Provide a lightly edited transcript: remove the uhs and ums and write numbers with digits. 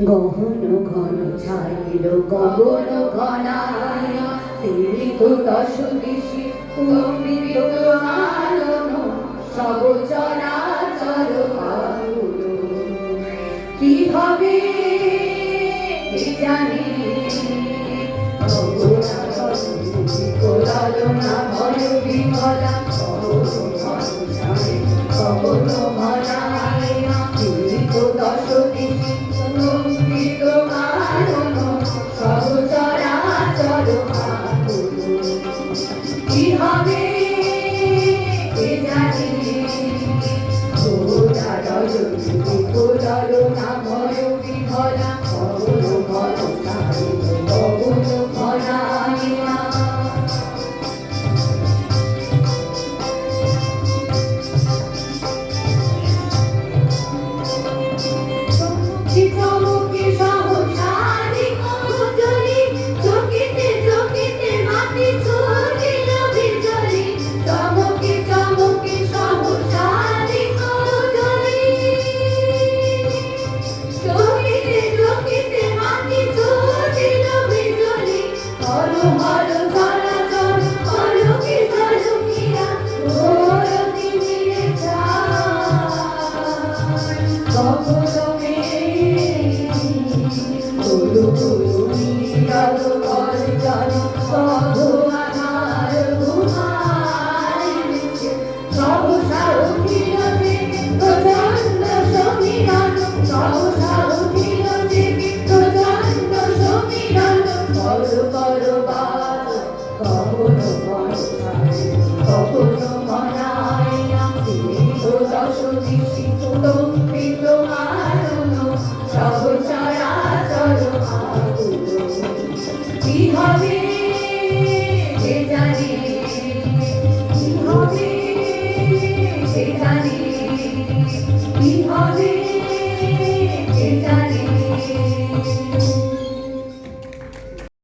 গহন ঘন ছাইল গগন ঘনায় তীরিত দশ দিশি অমৃত আলোন সব চরাচর আকুল। কি হবে কে জানে কোলালনা ভয় বিমলা গগন ঘনায় তীরিত দশ দিশি অমৃত আলোন সব চরাচর আকুল। কি হবে কে জানে কোলালনা ভয় বিমলা